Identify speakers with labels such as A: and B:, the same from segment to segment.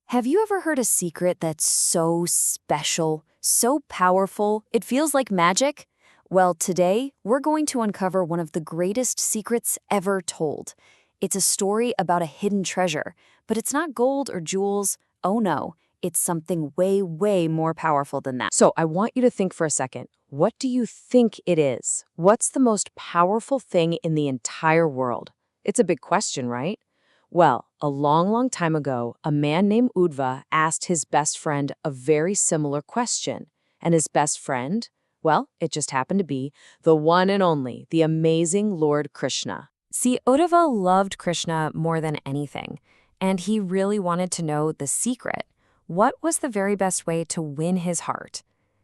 A: Have you ever heard a secret that's so special, so powerful, it feels like magic? Well, today, we're going to uncover one of the greatest secrets ever told. It's a story about a hidden treasure, but it's not gold or jewels. Oh no, it's something way, way more powerful than that.
B: So I want you to think for a second. What do you think it is? What's the most powerful thing in the entire world? It's a big question, right? Well, a long, long time ago, a man named Udva asked his best friend a very similar question. And his best friend, well, it just happened to be the one and only, the amazing Lord Krishna.
A: See, Uddhava loved Krishna more than anything, and he really wanted to know the secret. What was the very best way to win his heart?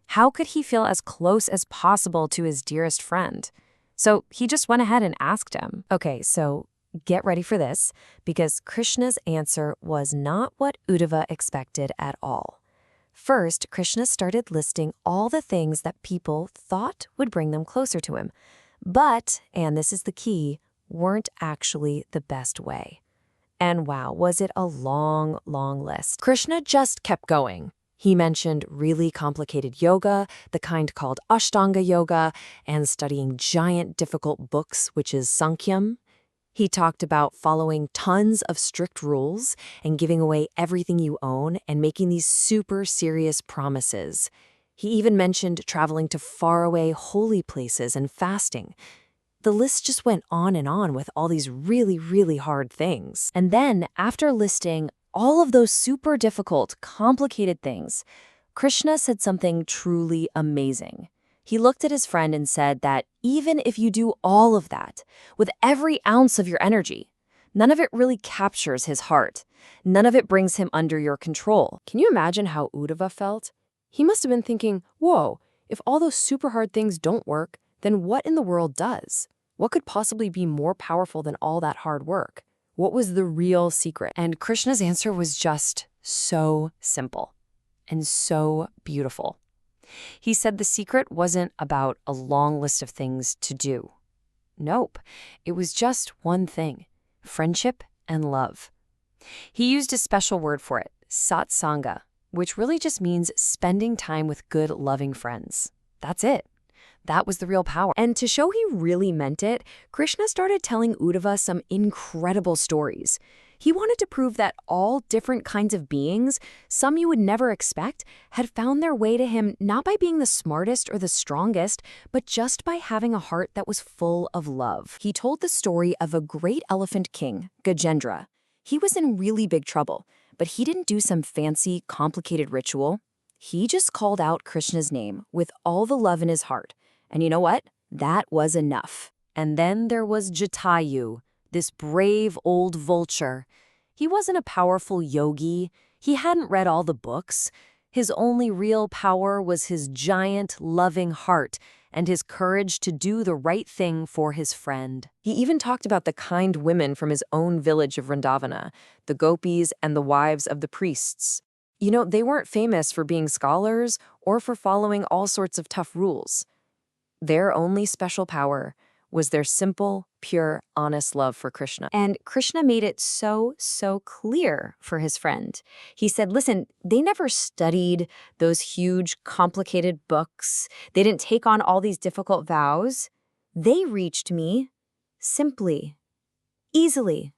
A: How could he feel as close as possible to his dearest friend? So he just went ahead and asked him. Okay, so get ready for this, because Krishna's answer was not what Uddhava expected at all. First, Krishna started listing all the things that people thought would bring them closer to him, but, and this is the key, weren't actually the best way. And wow, was it a long, long list. Krishna just kept going. He mentioned really complicated yoga, the kind called Ashtanga yoga, and studying giant difficult books, which is Sankhya. He talked about following tons of strict rules and giving away everything you own and making these super serious promises. He even mentioned traveling to faraway holy places and fasting. The list just went on and on with all these really, really hard things. And then, after listing all of those super difficult, complicated things, Krishna said something truly amazing. He looked at his friend and said that even if you do all of that, with every ounce of your energy, none of it really captures his heart. None of it brings him under your control.
B: Can you imagine how Uddhava felt? He must have been thinking, whoa, if all those super hard things don't work, then what in the world does? What could possibly be more powerful than all that hard work? What was the real secret?
A: And Krishna's answer was just so simple and so beautiful. He said the secret wasn't about a long list of things to do. Nope, it was just one thing: friendship and love. He used a special word for it, satsanga, which really just means spending time with good, loving friends. That's it. That was the real power. And to show he really meant it, Krishna started telling Uddhava some incredible stories. He wanted to prove that all different kinds of beings, some you would never expect, had found their way to him not by being the smartest or the strongest, but just by having a heart that was full of love. He told the story of a great elephant king, Gajendra. He was in really big trouble, but he didn't do some fancy, complicated ritual. He just called out Krishna's name with all the love in his heart. And you know what? That was enough. And then there was Jatayu, this brave old vulture. He wasn't a powerful yogi. He hadn't read all the books. His only real power was his giant, loving heart and his courage to do the right thing for his friend. He even talked about the kind women from his own village of Vrindavana, the gopis and the wives of the priests. You know, they weren't famous for being scholars or for following all sorts of tough rules. Their only special power was their simple, pure, honest love for Krishna. And Krishna made it so clear for his friend. He said, listen, they never studied those huge, complicated books. They didn't take on all these difficult vows. They reached me simply, easily,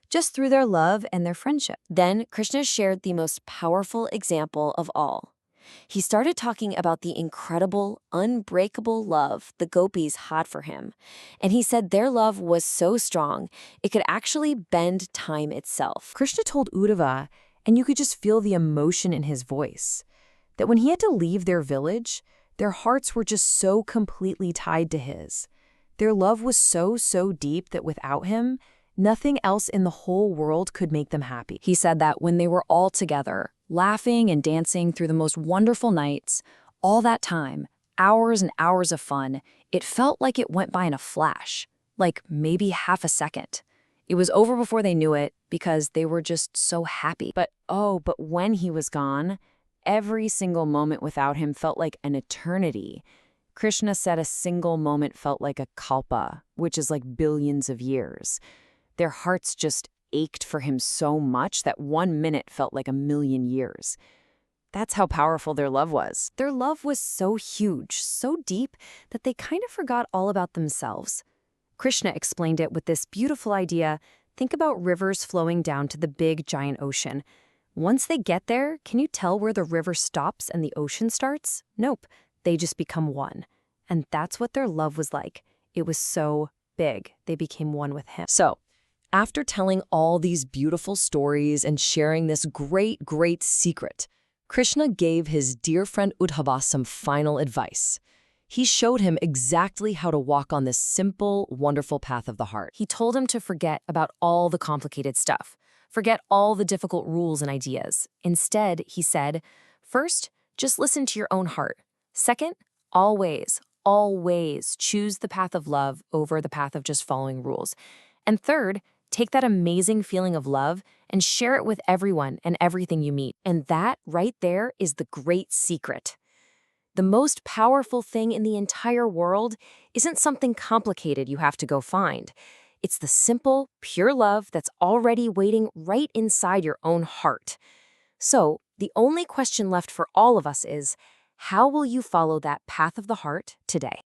A: just through their love and their friendship. Then Krishna shared the most powerful example of all. He started talking about the incredible, unbreakable love the gopis had for him. And he said their love was so strong, it could actually bend time itself. Krishna told Uddhava, and you could just feel the emotion in his voice, that when he had to leave their village, their hearts were just so completely tied to his. Their love was so deep that without him, nothing else in the whole world could make them happy. He said that when they were all together, laughing and dancing through the most wonderful nights, all that time, hours and hours of fun, it felt like it went by in a flash, like maybe half a second. It was over before they knew it because they were just so happy. But when he was gone, every single moment without him felt like an eternity. Krishna said a single moment felt like a kalpa, which is like billions of years. Their hearts just
B: ached for him so much that 1 minute felt like a million years. That's how powerful their love was.
A: Their love was so huge, so deep, that they kind of forgot all about themselves. Krishna explained it with this beautiful idea. Think about rivers flowing down to the big, giant ocean. Once they get there, can you tell where the river stops and the ocean starts? Nope. They just become one. And that's what their love was like. It was so big. They became one with him.
B: So, after telling all these beautiful stories and sharing this great, great secret, Krishna gave his dear friend Uddhava some final advice. He showed him exactly how to walk on this simple, wonderful path of the heart.
A: He told him to forget about all the complicated stuff. Forget all the difficult rules and ideas. Instead, he said, first, just listen to your own heart. Second, always, always choose the path of love over the path of just following rules. And third, take that amazing feeling of love and share it with everyone and everything you meet. And that right there is the great secret. The most powerful thing in the entire world isn't something complicated you have to go find. It's the simple, pure love that's already waiting right inside your own heart. So, the only question left for all of us is, how will you follow that path of the heart today?